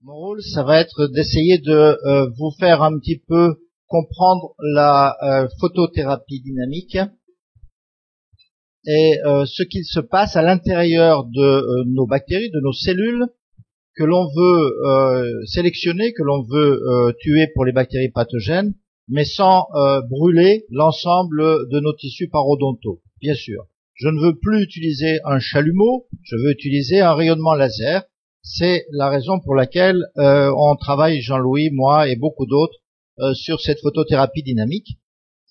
Mon rôle, ça va être d'essayer de vous faire un petit peu comprendre la photothérapie dynamique et ce qu'il se passe à l'intérieur de nos bactéries, de nos cellules que l'on veut sélectionner, que l'on veut tuer pour les bactéries pathogènes, mais sans brûler l'ensemble de nos tissus parodontaux, bien sûr. Je ne veux plus utiliser un chalumeau, je veux utiliser un rayonnement laser. C'est la raison pour laquelle on travaille, Jean-Louis, moi et beaucoup d'autres, sur cette photothérapie dynamique.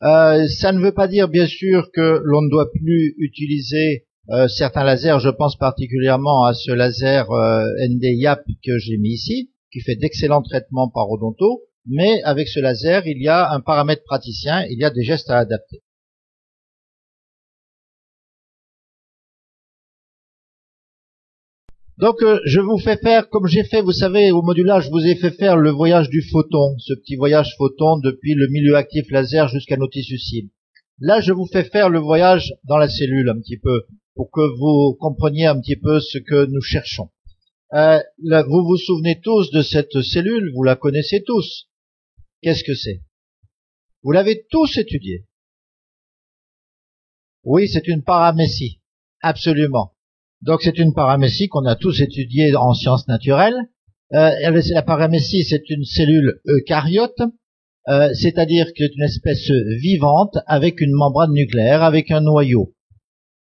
Ça ne veut pas dire, bien sûr, que l'on ne doit plus utiliser certains lasers. Je pense particulièrement à ce laser ND-YAP que j'ai mis ici, qui fait d'excellents traitements parodontaux. Mais avec ce laser, il y a un paramètre praticien, il y a des gestes à adapter. Donc je vous fais faire, comme j'ai fait, vous savez, au modulage, je vous ai fait faire le voyage du photon, ce petit voyage photon depuis le milieu actif laser jusqu'à nos tissus cibles. Là, je vous fais faire le voyage dans la cellule un petit peu, pour que vous compreniez un petit peu ce que nous cherchons. Vous vous souvenez tous de cette cellule, vous la connaissez tous. Qu'est-ce que c'est? Vous l'avez tous étudié. Oui, c'est une paramécie, absolument. Donc c'est une paramécie qu'on a tous étudiée en sciences naturelles. La paramécie, c'est une cellule eucaryote, c'est-à-dire que c'est une espèce vivante avec une membrane nucléaire, avec un noyau.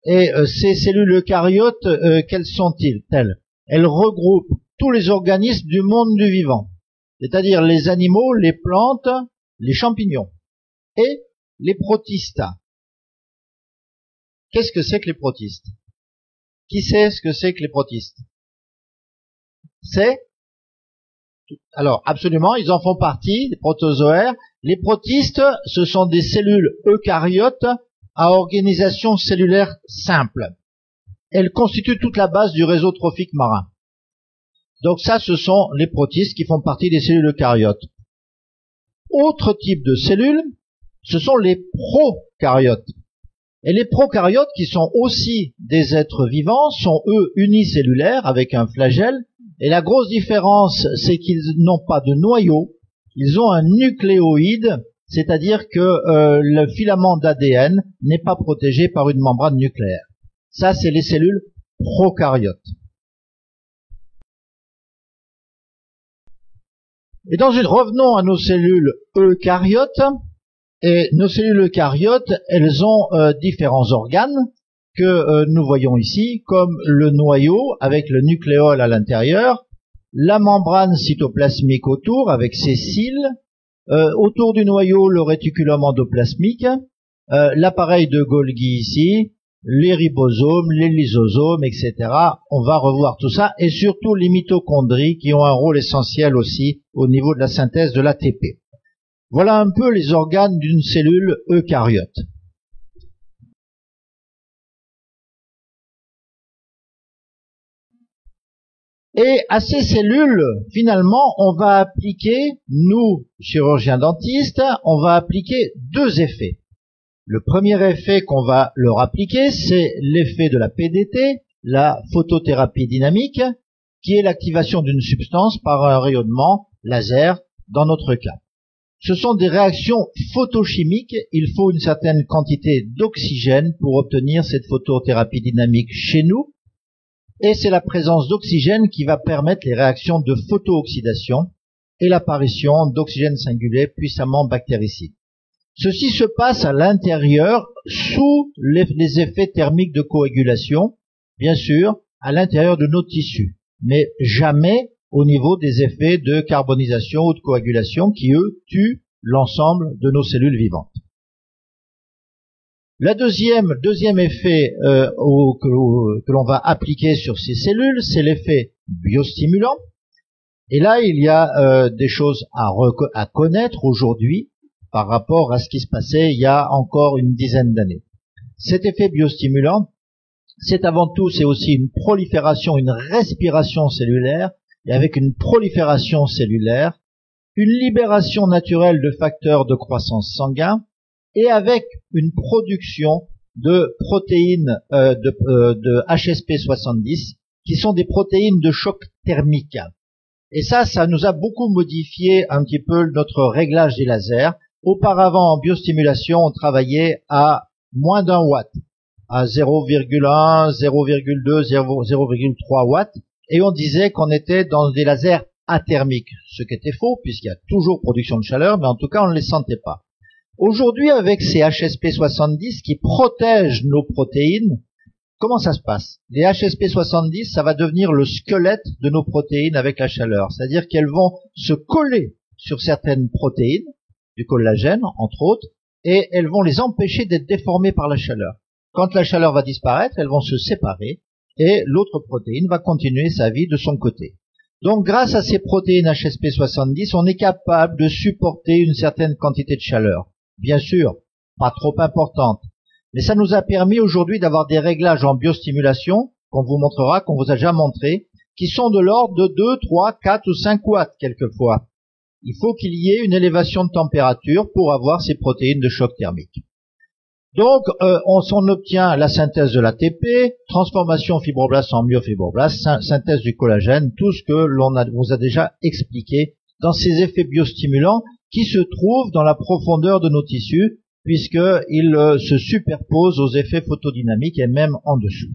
Et ces cellules eucaryotes, quelles sont-elles? Elles regroupent tous les organismes du monde du vivant, c'est-à-dire les animaux, les plantes, les champignons et les protistes. Qu'est-ce que c'est que les protistes? Qui sait ce que c'est que les protistes? Alors, absolument, ils en font partie, les protozoaires. Les protistes, ce sont des cellules eucaryotes à organisation cellulaire simple. Elles constituent toute la base du réseau trophique marin. Donc ça, ce sont les protistes qui font partie des cellules eucaryotes. Autre type de cellules, ce sont les prokaryotes. Et les prokaryotes, qui sont aussi des êtres vivants, sont eux unicellulaires avec un flagelle. Et la grosse différence, c'est qu'ils n'ont pas de noyau, ils ont un nucléoïde, c'est-à-dire que le filament d'ADN n'est pas protégé par une membrane nucléaire. Ça, c'est les cellules prokaryotes. Et revenons à nos cellules eucaryotes. Et nos cellules eucaryotes, elles ont différents organes que nous voyons ici, comme le noyau avec le nucléole à l'intérieur, la membrane cytoplasmique autour avec ses cils, autour du noyau le réticulum endoplasmique, l'appareil de Golgi ici, les ribosomes, les lysosomes, etc. On va revoir tout ça, et surtout les mitochondries qui ont un rôle essentiel aussi au niveau de la synthèse de l'ATP. Voilà un peu les organes d'une cellule eucaryote. Et à ces cellules, finalement, on va appliquer, nous, chirurgiens dentistes, on va appliquer deux effets. Le premier effet qu'on va leur appliquer, c'est l'effet de la PDT, la photothérapie dynamique, qui est l'activation d'une substance par un rayonnement laser, dans notre cas. Ce sont des réactions photochimiques, il faut une certaine quantité d'oxygène pour obtenir cette photothérapie dynamique chez nous, et c'est la présence d'oxygène qui va permettre les réactions de photooxydation et l'apparition d'oxygène singulé puissamment bactéricide. Ceci se passe à l'intérieur, sous les effets thermiques de coagulation, bien sûr, à l'intérieur de nos tissus, mais jamais au niveau des effets de carbonisation ou de coagulation qui, eux, tuent l'ensemble de nos cellules vivantes. Le deuxième effet que l'on va appliquer sur ces cellules, c'est l'effet biostimulant. Et là, il y a des choses à connaître aujourd'hui par rapport à ce qui se passait il y a encore une dizaine d'années. Cet effet biostimulant, c'est avant tout, c'est aussi une prolifération, une respiration cellulaire, et avec une prolifération cellulaire, une libération naturelle de facteurs de croissance sanguin, et avec une production de protéines de HSP70, qui sont des protéines de choc thermique. Et ça nous a beaucoup modifié un petit peu notre réglage des lasers. Auparavant, en biostimulation, on travaillait à moins d'un watt, à 0,1, 0,2, 0,3 watts, et on disait qu'on était dans des lasers athermiques, ce qui était faux, puisqu'il y a toujours production de chaleur, mais en tout cas, on ne les sentait pas. Aujourd'hui, avec ces HSP70 qui protègent nos protéines, comment ça se passe? Les HSP70, ça va devenir le squelette de nos protéines avec la chaleur, c'est-à-dire qu'elles vont se coller sur certaines protéines, du collagène, entre autres, et elles vont les empêcher d'être déformées par la chaleur. Quand la chaleur va disparaître, elles vont se séparer, et l'autre protéine va continuer sa vie de son côté. Donc, grâce à ces protéines HSP70, on est capable de supporter une certaine quantité de chaleur. Bien sûr, pas trop importante. Mais ça nous a permis aujourd'hui d'avoir des réglages en biostimulation, qu'on vous montrera, qu'on vous a déjà montré, qui sont de l'ordre de 2, 3, 4 ou 5 watts quelquefois. Il faut qu'il y ait une élévation de température pour avoir ces protéines de choc thermique. Donc, on obtient la synthèse de l'ATP, transformation fibroblaste en myofibroblaste, synthèse du collagène, tout ce que vous a déjà expliqué dans ces effets biostimulants qui se trouvent dans la profondeur de nos tissus, puisqu'ils se superposent aux effets photodynamiques et même en dessous.